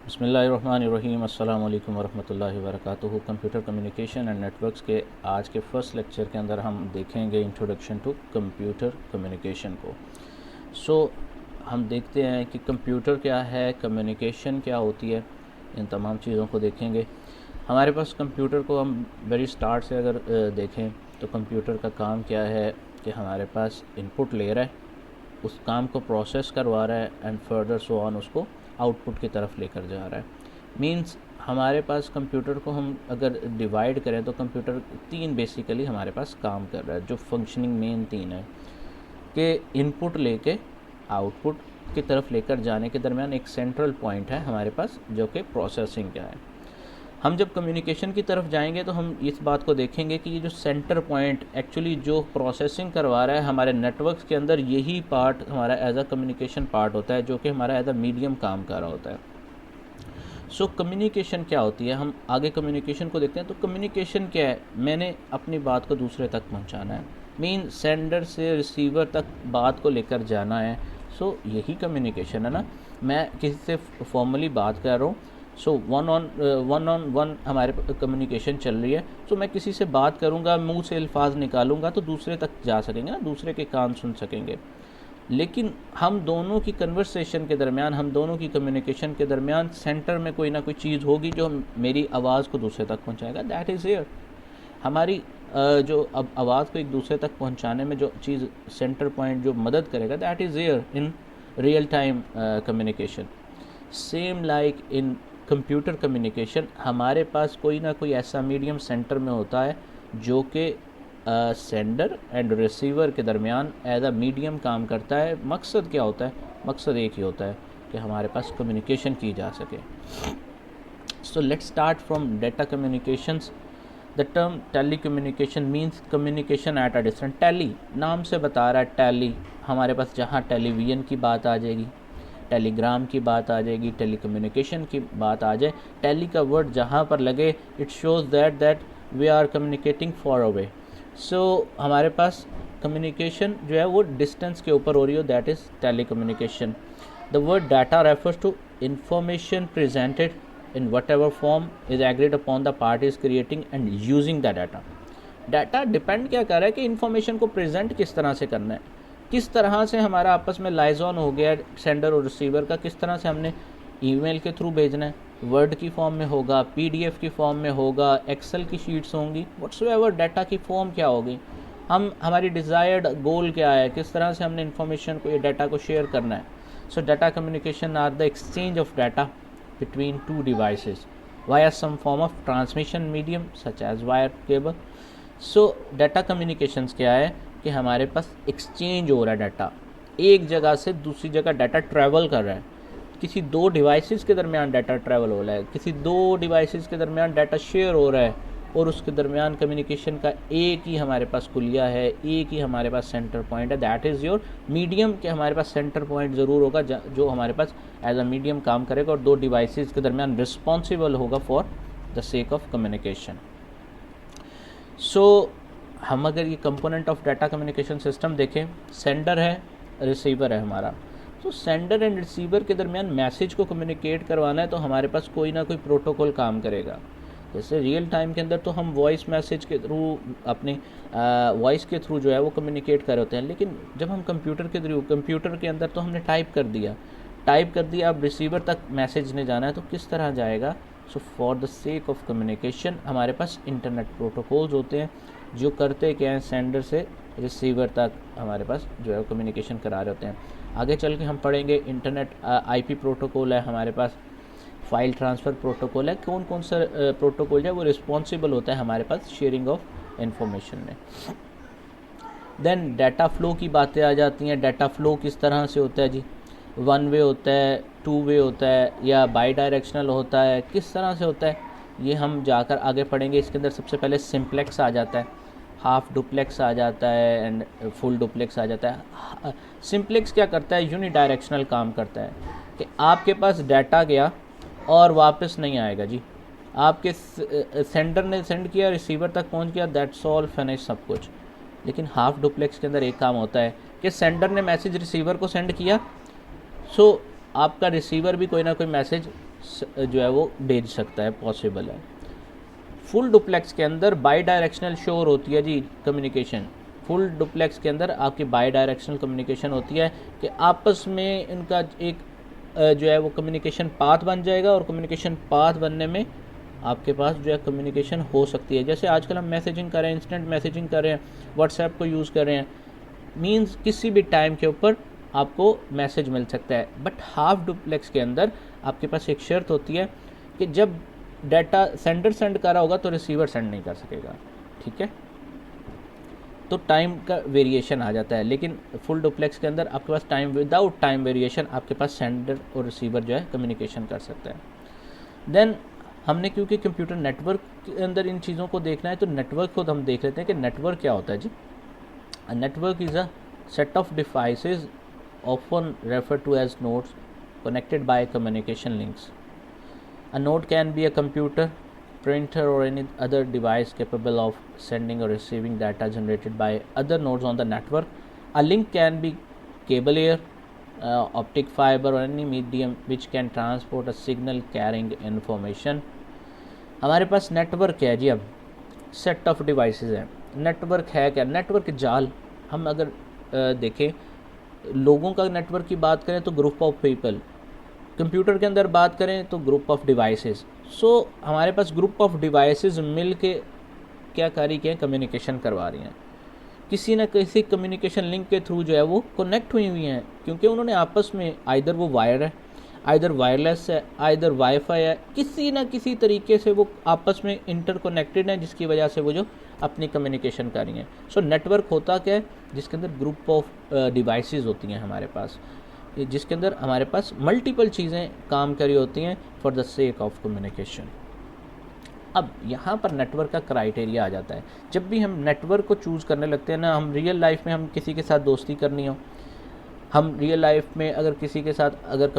बिस्मिल्लाहिर्रहमानिर्रहीम अस्सलाम वालेकुम वरहमतुल्लाहि वबरकातुहू। कंप्यूटर कम्युनिकेशन एंड नेटवर्क्स के आज के फर्स्ट लेक्चर के अंदर हम देखेंगे इंट्रोडक्शन टू कंप्यूटर कम्युनिकेशन को। हम देखते हैं कि कंप्यूटर क्या है, कम्युनिकेशन क्या होती है, इन तमाम चीज़ों को देखेंगे। हमारे पास कंप्यूटर को हम वेरी स्टार्ट से अगर देखें तो कंप्यूटर का काम क्या है कि हमारे पास इनपुट ले रहा है, उस काम को प्रोसेस करवा रहा है एंड फर्दर सो ऑन उसको आउटपुट की तरफ लेकर जा रहा है। मींस हमारे पास कंप्यूटर को हम अगर डिवाइड करें तो कंप्यूटर तीन बेसिकली हमारे पास काम कर रहा है। जो फंक्शनिंग मेन तीन है कि इनपुट लेके आउटपुट की तरफ लेकर जाने के दरमियान एक सेंट्रल पॉइंट है हमारे पास जो कि प्रोसेसिंग का है। हम जब कम्युनिकेशन की तरफ जाएंगे तो हम इस बात को देखेंगे कि ये जो सेंटर पॉइंट एक्चुअली जो प्रोसेसिंग करवा रहा है हमारे नेटवर्क्स के अंदर, यही पार्ट हमारा एज अ कम्युनिकेशन पार्ट होता है जो कि हमारा एज अ मीडियम काम कर रहा होता है। कम्युनिकेशन क्या होती है, हम आगे कम्युनिकेशन को देखते हैं। तो कम्युनिकेशन क्या है, मैंने अपनी बात को दूसरे तक पहुंचाना है, मीन सेंडर से रिसीवर तक बात को लेकर जाना है। यही कम्युनिकेशन है ना। मैं किसी से फॉर्मली बात कर रहा हूँ, वन ऑन वन हमारे कम्युनिकेशन चल रही है। मैं किसी से बात करूँगा, मुंह से अल्फाज निकालूंगा तो दूसरे तक जा सकेंगे ना, दूसरे के कान सुन सकेंगे। लेकिन हम दोनों की कन्वर्सेशन के दरमियान, हम दोनों की कम्युनिकेशन के दरमियान सेंटर में कोई ना कोई चीज़ होगी जो मेरी आवाज़ को दूसरे तक पहुँचाएगा। That is air. हमारी जो अब आवाज़ को एक दूसरे तक पहुँचाने में जो चीज़ सेंटर पॉइंट जो मदद करेगा, that is air in real time communication. Same like in computer communication, हमारे पास कोई ना कोई ऐसा मीडियम सेंटर में होता है जो कि सेंडर एंड रिसीवर के दरमियान एज अ मीडियम काम करता है। मकसद क्या होता है? मकसद एक ही होता है कि हमारे पास कम्युनिकेशन की जा सके। Let's start from data communications. The term telecommunication means communication at a distance. Tele नाम से बता रहा है, टेली हमारे पास जहाँ टेलीविज़न की बात आ जाएगी, टेलीग्राम की बात आ जाएगी, टेली कम्युनिकेशन की बात आ जाए, टेली का वर्ड जहाँ पर लगे it shows that we are communicating far away. हमारे पास कम्युनिकेशन जो है वो डिस्टेंस के ऊपर हो रही हो, that is telecommunication. The word data refers to information presented in whatever form is agreed upon the parties creating and using the data. Data depend क्या कर रहा है कि इन्फॉर्मेशन को प्रेजेंट किस तरह से करना है, किस तरह से हमारा आपस में लाइजॉन हो गया सेंडर और रिसीवर का, किस तरह से हमने ईमेल के थ्रू भेजना है, वर्ड की फॉर्म में होगा, पीडीएफ की फॉर्म में होगा, एक्सेल की शीट्स होंगी, व्हाट्सएवर डाटा की फॉर्म क्या होगी, हमारी डिज़ायर्ड गोल क्या है, किस तरह से हमने इन्फॉर्मेशन को, ये डाटा को शेयर करना है। Data communication are the exchange of data between two devices via some form of transmission medium such as wire cable. Data communications क्या है कि हमारे पास एक्सचेंज हो रहा है डाटा, एक जगह से दूसरी जगह डाटा ट्रैवल कर रहा है, किसी दो डिवाइसेस के दरमियान डाटा ट्रैवल हो रहा है, किसी दो डिवाइसेस के दरमियान डाटा शेयर हो रहा है, और उसके दरमियान कम्युनिकेशन का एक ही हमारे पास कुलिया है, एक ही हमारे पास सेंटर पॉइंट है, दैट इज़ योर मीडियम। कि हमारे पास सेंटर पॉइंट ज़रूर होगा जो हमारे पास एज अ मीडियम काम करेगा और दो डिवाइसेस के दरमियान रिस्पॉन्सिबल होगा for the sake of communication. हम अगर ये component of data communication system देखें, सेंडर है, रिसीवर है हमारा। सेंडर एंड रिसीवर के दरमियान मैसेज को कम्युनिकेट करवाना है तो हमारे पास कोई ना कोई प्रोटोकॉल काम करेगा। जैसे रियल टाइम के अंदर तो हम वॉइस मैसेज के थ्रू, अपने वॉइस के थ्रू जो है वो कम्युनिकेट कर होते हैं, लेकिन जब हम कंप्यूटर के थ्रू, कंप्यूटर के अंदर तो हमने टाइप कर दिया, अब रिसीवर तक मैसेज ने जाना है तो किस तरह जाएगा? For the sake of communication हमारे पास इंटरनेट प्रोटोकॉल्स होते हैं जो करते क्या हैं, सेंडर से रिसीवर तक हमारे पास जो है कम्युनिकेशन करा रहे होते हैं। आगे चल के हम पढ़ेंगे इंटरनेट आईपी प्रोटोकॉल है हमारे पास, फाइल ट्रांसफ़र प्रोटोकॉल है, कौन कौन सा प्रोटोकॉल है वो रिस्पॉन्सिबल होता है हमारे पास शेयरिंग ऑफ इंफॉर्मेशन में। देन डाटा फ्लो की बातें आ जाती हैं। डाटा फ्लो किस तरह से होता है जी? वन वे होता है, टू वे होता है, या बाई डायरेक्शनल होता है, किस तरह से होता है ये हम जाकर आगे पढ़ेंगे। इसके अंदर सबसे पहले सिंप्लेक्स आ जाता है, हाफ डुप्लेक्स आ जाता है एंड फुल डुप्लेक्स आ जाता है। सिंप्लेक्स क्या करता है? यूनी डायरेक्शनल काम करता है कि आपके पास डाटा गया और वापस नहीं आएगा जी, आपके सेंडर ने सेंड किया, रिसीवर तक पहुंच गया, दैट्स ऑल, फिनिश सब कुछ। लेकिन हाफ डुप्लेक्स के अंदर एक काम होता है कि सेंडर ने मैसेज रिसीवर को सेंड किया, आपका रिसीवर भी कोई ना कोई मैसेज जो है वो भेज सकता है, पॉसिबल है। फुल डुप्लेक्स के अंदर बाई डायरेक्शनल श्योर होती है जी कम्युनिकेशन। फुल डुप्लेक्स के अंदर आपकी बाई डायरेक्शनल कम्युनिकेशन होती है कि आपस में इनका एक जो है वो कम्युनिकेशन पाथ बन जाएगा, और कम्युनिकेशन पाथ बनने में आपके पास जो है कम्युनिकेशन हो सकती है। जैसे आजकल हम मैसेजिंग कर रहे हैं, इंस्टेंट मैसेजिंग कर रहे हैं, व्हाट्सएप को यूज़ कर रहे हैं, मींस किसी भी टाइम के ऊपर आपको मैसेज मिल सकता है। बट हाफ डुप्लेक्स के अंदर आपके पास एक शर्त होती है कि जब डाटा सेंडर सेंड कर रहा होगा तो रिसीवर सेंड नहीं कर सकेगा, ठीक है। तो टाइम का वेरिएशन आ जाता है, लेकिन फुल डुप्लेक्स के अंदर आपके पास टाइम विदाउट टाइम वेरिएशन आपके पास सेंडर और रिसीवर जो है कम्युनिकेशन कर सकता है। देन हमने क्योंकि कंप्यूटर नेटवर्क के अंदर इन चीज़ों को देखना है, तो नेटवर्क को हम देख लेते हैं कि नेटवर्क क्या होता है जी। A network is a set of devices often referred to as nodes connected by communication links. A node can be a computer, printer or any other device capable of sending or receiving data generated by other nodes on the network. A link can be cable layer, optic fiber or any medium which can transport a signal carrying information. हमारे पास network है जी, अब set of devices है। Network है क्या? Network जाल। हम अगर देखें लोगों का नेटवर्क की बात करें तो ग्रुप ऑफ पीपल, कंप्यूटर के अंदर बात करें तो ग्रुप ऑफ डिवाइसेस। सो हमारे पास ग्रुप ऑफ डिवाइसेस मिल के क्या कर रही हैं, कम्युनिकेशन करवा रही हैं, किसी न किसी कम्युनिकेशन लिंक के थ्रू जो है वो कनेक्ट हुई हुई हैं, क्योंकि उन्होंने आपस में आइदर वो वायर है, आइदर वायरलेस है, आइदर वाईफाई है, किसी न किसी तरीके से वो आपस में इंटरकनेक्टेड हैं, जिसकी वजह से वो जो अपनी कम्युनिकेशन कर रही हैं। सो नेटवर्क होता क्या है, जिसके अंदर ग्रुप ऑफ डिवाइसेस होती हैं हमारे पास, जिसके अंदर हमारे पास मल्टीपल चीज़ें काम करी होती हैं for the sake of communication. अब यहाँ पर नेटवर्क का क्राइटेरिया आ जाता है। जब भी हम नेटवर्क को चूज़ करने लगते हैं ना, हम रियल लाइफ में हम किसी के साथ दोस्ती करनी हो, हम रियल लाइफ में अगर किसी के साथ अगर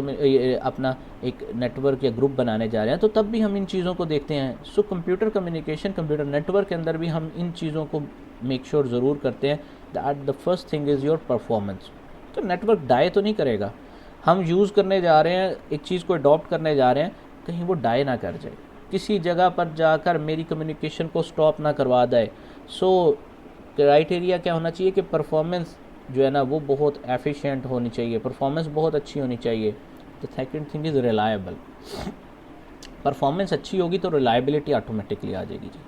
अपना एक नेटवर्क या ग्रुप बनाने जा रहे हैं, तो तब भी हम इन चीज़ों को देखते हैं। So computer communication, computer network के अंदर भी हम इन चीज़ों को मेक श्योर ज़रूर करते हैं that the first thing is your performance. तो नेटवर्क डाई तो नहीं करेगा। हम यूज़ करने जा रहे हैं, एक चीज़ को अडॉप्ट करने जा रहे हैं, कहीं वो डाई ना कर जाए, किसी जगह पर जाकर मेरी कम्युनिकेशन को स्टॉप ना करवा दे। सो क्राइटेरिया क्या होना चाहिए कि परफॉर्मेंस जो है ना वो बहुत एफिशिएंट होनी चाहिए, परफॉर्मेंस बहुत अच्छी होनी चाहिए। The second thing is reliable. Performance अच्छी होगी तो रिलायबिलिटी ऑटोमेटिकली आ जाएगी जी।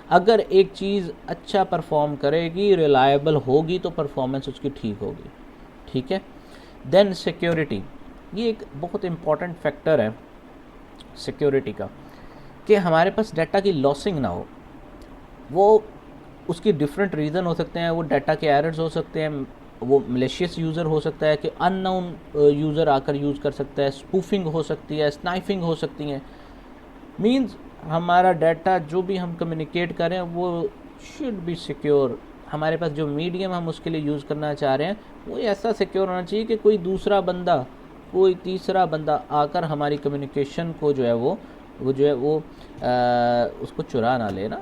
अगर एक चीज़ अच्छा परफॉर्म करेगी, रिलायबल होगी, तो परफॉर्मेंस उसकी ठीक होगी, ठीक है। देन सिक्योरिटी, ये एक बहुत इंपॉर्टेंट फैक्टर है सिक्योरिटी का, कि हमारे पास डाटा की लॉसिंग ना हो। वो उसकी डिफरेंट रीज़न हो सकते हैं, वो डाटा के एरर्स हो सकते हैं, वो मलेशियस यूज़र हो सकता है कि अननोन यूज़र आकर यूज़ कर सकता है, स्पूफिंग हो सकती है, स्नाइफिंग हो सकती है। मींस हमारा डाटा जो भी हम कम्युनिकेट करें वो शुड बी सिक्योर। हमारे पास जो मीडियम हम उसके लिए यूज़ करना चाह रहे हैं वो ऐसा सिक्योर होना चाहिए कि कोई दूसरा बंदा, कोई तीसरा बंदा आकर हमारी कम्युनिकेशन को जो है वो उसको चुरा ना ले ना।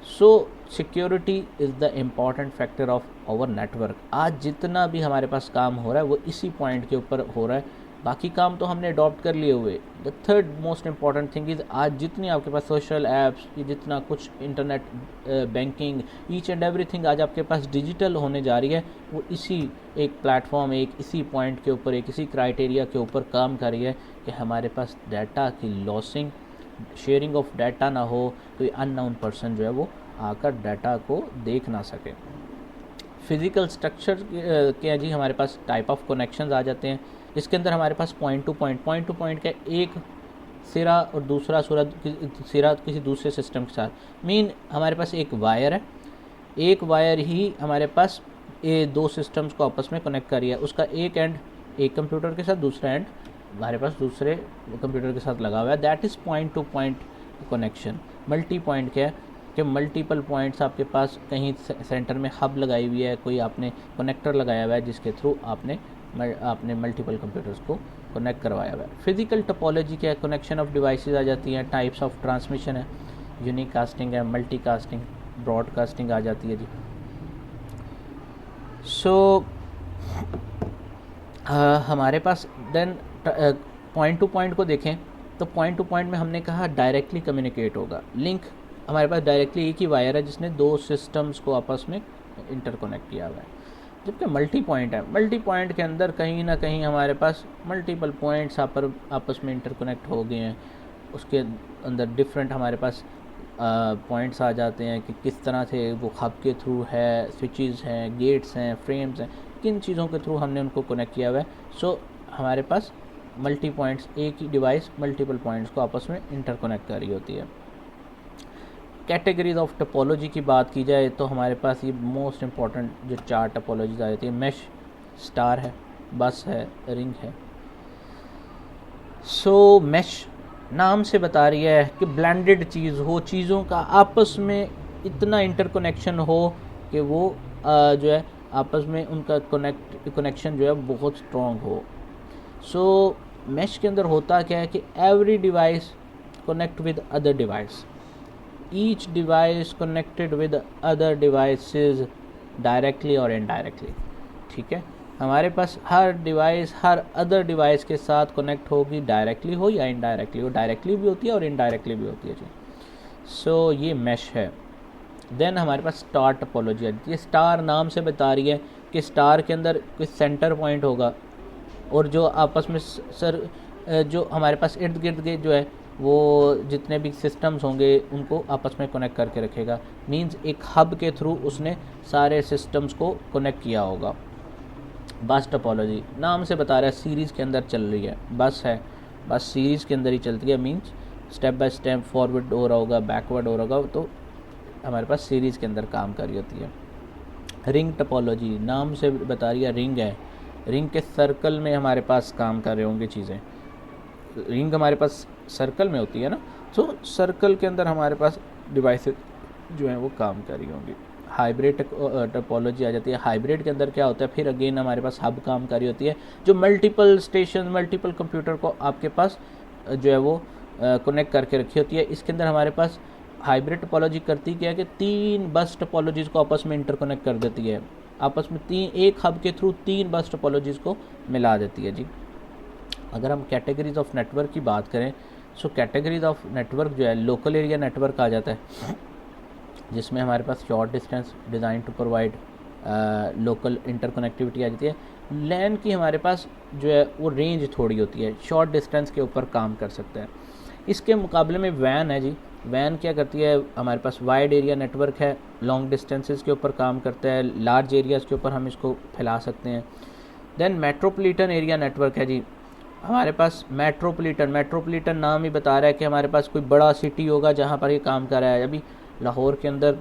So security is the important factor of our network. आज जितना भी हमारे पास काम हो रहा है वो इसी पॉइंट के ऊपर हो रहा है, बाकी काम तो हमने अडॉप्ट कर लिए हुए। The third most important thing is आज जितनी आपके पास सोशल ऐप्स, ये जितना कुछ internet banking, each and everything आज आपके पास डिजिटल होने जा रही है, वो इसी एक प्लेटफॉर्म, एक इसी पॉइंट के ऊपर, एक इसी क्राइटेरिया के ऊपर काम कर रही है कि हमारे पास डाटा की लॉसिंग, शेयरिंग ऑफ डाटा ना हो, कोई अननोन पर्सन जो है वो आकर डाटा को देख ना सके। फिज़िकल स्ट्रक्चर के जी हमारे पास टाइप ऑफ कनेक्शंस आ जाते हैं। इसके अंदर हमारे पास पॉइंट टू पॉइंट का एक सिरा और दूसरा सिरा किसी दूसरे सिस्टम के साथ, मीन हमारे पास एक वायर है, एक वायर ही हमारे पास ये दो सिस्टम्स को आपस में कनेक्ट कर रही है। उसका एक एंड एक कंप्यूटर के साथ, दूसरा एंड हमारे पास दूसरे कंप्यूटर के साथ लगा हुआ है। That is point two point connection. Multi point क्या है कि मल्टीपल पॉइंट्स आपके पास, कहीं सेंटर में हब लगाई हुई है, कोई आपने कनेक्टर लगाया हुआ है जिसके थ्रू आपने मल्टीपल कंप्यूटर्स को कनेक्ट करवाया हुआ है। फिजिकल टोपोलॉजी क्या है, कनेक्शन ऑफ डिवाइसेस आ जाती हैं। टाइप्स ऑफ ट्रांसमिशन है, यूनिक कास्टिंग है, मल्टी कास्टिंग, ब्रॉडकास्टिंग आ जाती है जी। सो हमारे पास देन पॉइंट टू पॉइंट को देखें तो पॉइंट टू पॉइंट में हमने कहा डायरेक्टली कम्युनिकेट होगा। लिंक हमारे पास डायरेक्टली एक ही वायर है जिसने दो सिस्टम्स को आपस में इंटरकनेक्ट किया हुआ है। जबकि मल्टी पॉइंट है, मल्टी पॉइंट के अंदर कहीं ना कहीं हमारे पास मल्टीपल पॉइंट्स आपस में इंटरकनेक्ट हो गए हैं। उसके अंदर डिफरेंट हमारे पास पॉइंट्स आ जाते हैं कि किस तरह से वो हब के थ्रू है, स्विचेस हैं, गेट्स हैं, फ्रेम्स हैं, किन चीज़ों के थ्रू हमने उनको कनेक्ट किया हुआ है। सो हमारे पास मल्टी पॉइंट्स, एक ही डिवाइस मल्टीपल पॉइंट्स को आपस में इंटरकनेक्ट कर रही होती है। कैटेगरीज ऑफ टोपोलॉजी की बात की जाए तो हमारे पास ये मोस्ट इम्पॉर्टेंट जो 4 टोपोलॉजीज आ जाती है, मैश, स्टार है, बस है, रिंग है। सो मैश नाम से बता रही है कि ब्लेंडेड चीज़ हो, चीज़ों का आपस में इतना इंटरकनेक्शन हो कि वो जो है आपस में उनका कनेक्शन जो है बहुत स्ट्रॉन्ग हो। सो मैश के अंदर होता क्या है कि every device connect with other device, each device connected with other devices directly और इनडायरेक्टली। ठीक है, हमारे पास हर डिवाइस हर अदर डिवाइस के साथ कनेक्ट होगी, डायरेक्टली हो या इनडायरेक्टली हो। डायरेक्टली भी होती है और इनडायरेक्टली भी होती है जी। सो ये मैश है। देन हमारे पास स्टार टोपोलॉजी आ जाती है। स्टार नाम से बता रही है कि स्टार के अंदर कोई सेंटर पॉइंट होगा और जो आपस में जो हमारे पास इर्द गिर्द के जो है वो जितने भी सिस्टम्स होंगे उनको आपस में कनेक्ट करके रखेगा। मींस एक हब के थ्रू उसने सारे सिस्टम्स को कनेक्ट किया होगा। बस टोपोलॉजी नाम से बता रहा है सीरीज़ के अंदर चल रही है, बस है, बस सीरीज़ के अंदर ही चलती है। Means step by step forward हो रहा होगा, बैकवर्ड हो रहा होगा, तो हमारे पास सीरीज़ के अंदर काम कर रही होती है। रिंग टोपोलॉजी नाम से बता रही है रिंग है, रिंग के सर्कल में हमारे पास काम कर रहे होंगे चीज़ें। रिंग हमारे पास सर्कल में होती है ना, तो सर्कल के अंदर हमारे पास डिवाइसेस जो हैं वो काम कर रही होंगी। हाइब्रिड टोपोलॉजी आ जाती है। हाइब्रिड के अंदर क्या होता है, फिर अगेन हमारे पास हब काम कर रही होती है जो मल्टीपल स्टेशन मल्टीपल कंप्यूटर को आपके पास जो है वो कनेक्ट करके रखी होती है। इसके अंदर हमारे पास हाइब्रिड टोपोलॉजी करती क्या है कि 3 बस टोपोलॉजीज को आपस में इंटरकनेक्ट कर देती है, आपस में एक हब के थ्रू 3 बस टोपोलॉजीज को मिला देती है जी। अगर हम कैटेगरीज ऑफ नेटवर्क की बात करें, सो कैटेगरीज ऑफ नेटवर्क जो है लोकल एरिया नेटवर्क आ जाता है, जिसमें हमारे पास short distance design to provide local interconnectivity आ जाती है। लैन की हमारे पास जो है वो रेंज थोड़ी होती है, शॉर्ट डिस्टेंस के ऊपर काम कर सकता है। इसके मुकाबले में वैन है जी। वैन क्या करती है, हमारे पास वाइड एरिया नेटवर्क है, लॉन्ग डिस्टेंसेस के ऊपर काम करता है, लार्ज एरियाज़ के ऊपर हम इसको फैला सकते हैं। देन मेट्रोपॉलिटन एरिया नेटवर्क है जी। हमारे पास मेट्रोपॉलिटन नाम ही बता रहा है कि हमारे पास कोई बड़ा सिटी होगा जहाँ पर ये काम कर रहा है। अभी लाहौर के अंदर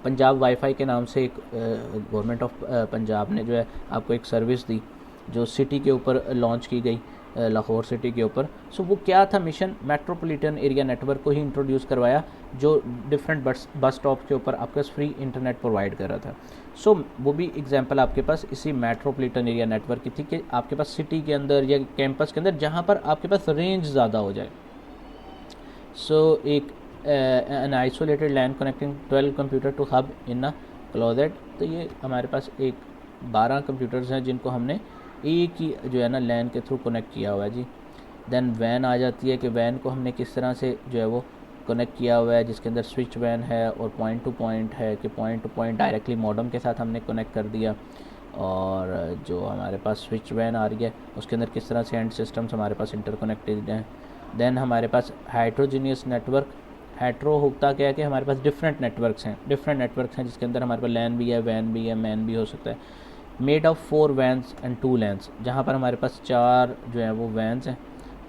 पंजाब वाईफाई के नाम से एक गवर्नमेंट ऑफ पंजाब ने जो है आपको एक सर्विस दी जो सिटी के ऊपर लॉन्च की गई, लाहौर सिटी के ऊपर। सो वो क्या था मिशन, मेट्रोपॉलिटन एरिया नेटवर्क को ही इंट्रोड्यूस करवाया जो डिफरेंट बस स्टॉप के ऊपर आपके पास फ्री इंटरनेट प्रोवाइड कर रहा था। सो वो भी एग्जांपल आपके पास इसी मेट्रोपॉलिटन एरिया नेटवर्क की थी कि आपके पास सिटी के अंदर या कैंपस के अंदर जहाँ पर आपके पास रेंज ज़्यादा हो जाए। सो एक an isolated LAN connecting 12 computer to hub in a closet. तो ये हमारे पास एक 12 कंप्यूटर्स हैं जिनको हमने एक ही जो है ना लैन के थ्रू कनेक्ट किया हुआ है जी। देन वैन आ जाती है कि वैन को हमने किस तरह से जो है वो कनेक्ट किया हुआ है, जिसके अंदर स्विच वैन है और पॉइंट टू पॉइंट है कि point two point directly modem के साथ हमने कनेक्ट कर दिया। और जो हमारे पास स्विच वैन आ रही है उसके अंदर किस तरह से एंड सिस्टम्स हमारे पास इंटरकनेक्टेड हैं। देन हमारे पास हेट्रोजीनियस नेटवर्क। हेट्रो होता क्या है कि हमारे पास डिफरेंट नेटवर्क्स हैं जिसके अंदर हमारे पास लैन भी है, वैन भी है, मैन भी हो सकता है। Made of 4 vans and 2 lens, जहाँ पर हमारे पास 4 जो है वो वैन्स हैं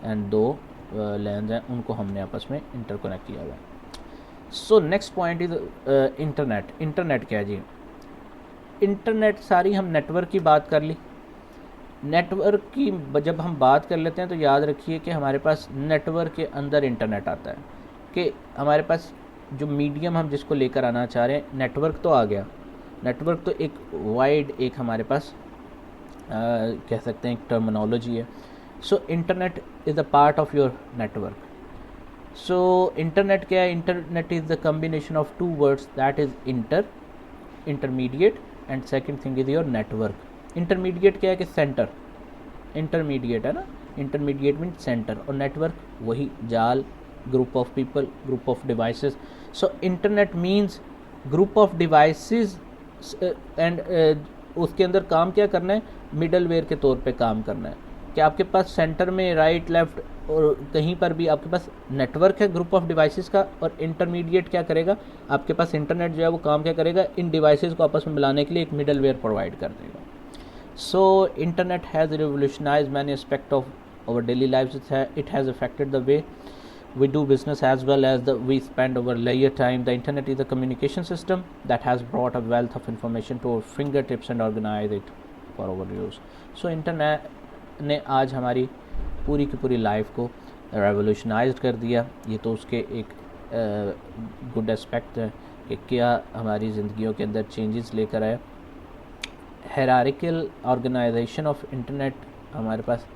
एंड 2 लैन्स हैं, उनको हमने आपस में इंटरकनेक्ट किया हुआ है। So next point is internet. Internet क्या है जी, इंटरनेट सारी हम नेटवर्क की बात कर ली। नेटवर्क की जब हम बात कर लेते हैं तो याद रखिए कि हमारे पास नेटवर्क के अंदर इंटरनेट आता है कि हमारे पास जो मीडियम हम जिसको लेकर आना चाह रहे हैं, नेटवर्क तो आ गया। नेटवर्क तो एक वाइड एक हमारे पास कह सकते हैं एक टर्मिनोलॉजी है। So internet is a part of your network. So internet क्या है, internet is the combination of 2 words that is intermediate and second thing is your network. Intermediate क्या है कि सेंटर, इंटरमीडिएट है ना, इंटरमीडिएट मीन सेंटर, और network वही जाल, group of people, group of devices. So internet means group of devices and उसके अंदर काम क्या करना है, मिडल वेयर के तौर पे काम करना है कि आपके पास सेंटर में राइट लेफ्ट और कहीं पर भी आपके पास नेटवर्क है ग्रुप ऑफ डिवाइसेस का, और इंटरमीडिएट क्या करेगा, आपके पास इंटरनेट जो है वो काम क्या करेगा, इन डिवाइसेस को आपस में मिलाने के लिए एक मिडल वेयर प्रोवाइड कर देगा. So internet has revolutionised many aspect of our daily lives. It has affected the way we do business as well as we spend our leisure time. The internet is a communication system that has brought a wealth of information to our fingertips and organize it for our use. So internet ने आज हमारी पूरी की पूरी life को रेवोल्यूशनाइज्ड कर दिया. ये तो उसके एक गुड एस्पेक्ट है कि क्या हमारी ज़िंदगियों के अंदर चेंजेस लेकर आए. हायरार्किकल ऑर्गेनाइजेशन ऑफ इंटरनेट हमारे पास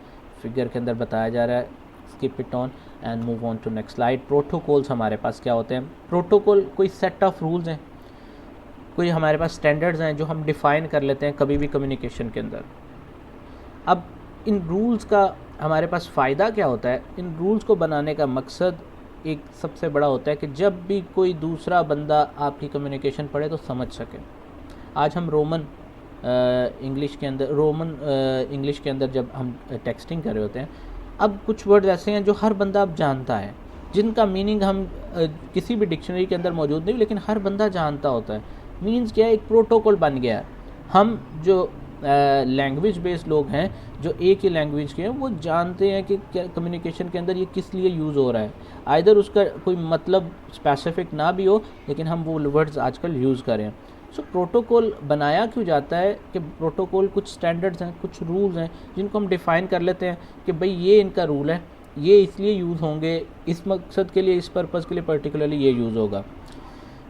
फिगर के अंदर बताया जा रहा है. Skip it on and move on to next slide. Protocols हमारे पास क्या होते हैं. प्रोटोकॉल कोई सेट ऑफ रूल्स हैं, कोई हमारे पास स्टैंडर्ड्स हैं जो हम डिफ़ाइन कर लेते हैं कभी भी कम्युनिकेशन के अंदर. अब इन रूल्स का हमारे पास फ़ायदा क्या होता है. इन रूल्स को बनाने का मकसद एक सबसे बड़ा होता है कि जब भी कोई दूसरा बंदा आपकी कम्युनिकेशन पढ़े तो समझ सके. आज हम रोमन इंग्लिश के अंदर जब हम टेक्सटिंग कर रहे होते हैं, अब कुछ वर्ड ऐसे हैं जो हर बंदा अब जानता है, जिनका मीनिंग हम किसी भी डिक्शनरी के अंदर मौजूद नहीं, लेकिन हर बंदा जानता होता है. मीन्स क्या है, एक प्रोटोकॉल बन गया है. हम जो लैंग्वेज बेस्ड लोग हैं, जो एक ही लैंग्वेज के हैं, वो जानते हैं कि क्या कम्युनिकेशन के अंदर ये किस लिए यूज़ हो रहा है. आइदर उसका कोई मतलब स्पेसिफिक ना भी हो, लेकिन हम वो वर्ड्स आजकल यूज़ करें. सो प्रोटोकॉल बनाया क्यों जाता है कि प्रोटोकॉल कुछ स्टैंडर्ड्स हैं, कुछ रूल्स हैं जिनको हम डिफ़ाइन कर लेते हैं कि भाई ये इनका रूल है, ये इसलिए यूज़ होंगे, इस मकसद के लिए, इस पर्पज़ के लिए पर्टिकुलरली ये यूज़ होगा.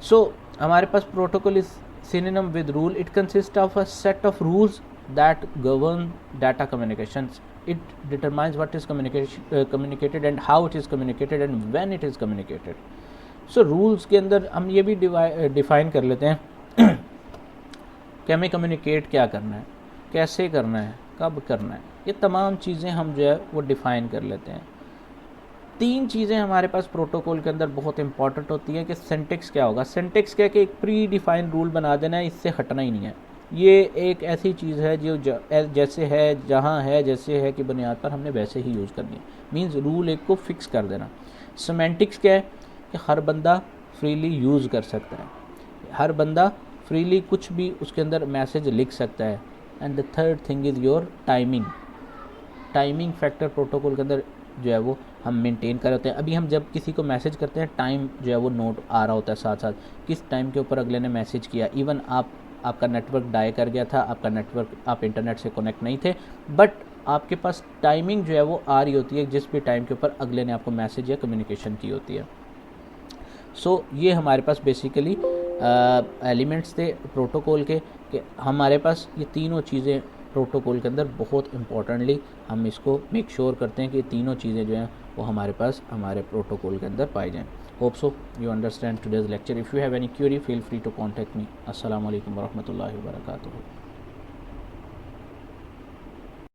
सो हमारे पास protocol is synonym with rule. It consist of a set of rules that govern data communications. It determines what is communicated and how it is communicated and when it is communicated. So rules के अंदर हम ये भी define कर लेते हैं कि हमें कम्युनिकेट क्या करना है, कैसे करना है, कब करना है. ये तमाम चीज़ें हम जो है वो डिफ़ाइन कर लेते हैं. 3 चीज़ें हमारे पास प्रोटोकॉल के अंदर बहुत इंपॉर्टेंट होती हैं कि सिंटेक्स क्या होगा. सिंटेक्स क्या कि एक प्री डिफाइन रूल बना देना है, इससे हटना ही नहीं है. ये एक ऐसी चीज़ है जो जैसे है, जहाँ है, जैसे है की बुनियाद पर हमने वैसे ही यूज़ करनी है. मीन्स रूल एक को फिक्स कर देना. सिमेंटिक्स क्या है कि हर बंदा फ्रीली यूज़ कर सकता है, हर बंदा फ्रीली कुछ भी उसके अंदर मैसेज लिख सकता है. And the third thing is your timing. Timing factor protocol के अंदर जो है वो हम मेंटेन कर होते हैं. अभी हम जब किसी को मैसेज करते हैं, टाइम जो है वो नोट आ रहा होता है साथ साथ, किस टाइम के ऊपर अगले ने मैसेज किया. इवन आपका नेटवर्क डाई कर गया था, आपका नेटवर्क, आप इंटरनेट से कनेक्ट नहीं थे, बट आपके पास टाइमिंग जो है वो आ रही होती है जिस भी टाइम के ऊपर अगले ने आपको मैसेज या कम्युनिकेशन की होती है. सो ये हमारे पास बेसिकली एलिमेंट्स थे प्रोटोकॉल के कि हमारे पास ये तीनों चीज़ें प्रोटोकॉल के अंदर बहुत इम्पॉर्टेंटली हम इसको मेक श्योर करते हैं कि तीनों चीज़ें जो हैं वो हमारे पास हमारे प्रोटोकॉल के अंदर पाई जाएँ. Hope so you understand today's lecture. If you have any query feel free to contact me. अस्सलाम वालेकुम वरहमतुल्लाहि वबरकातुहू.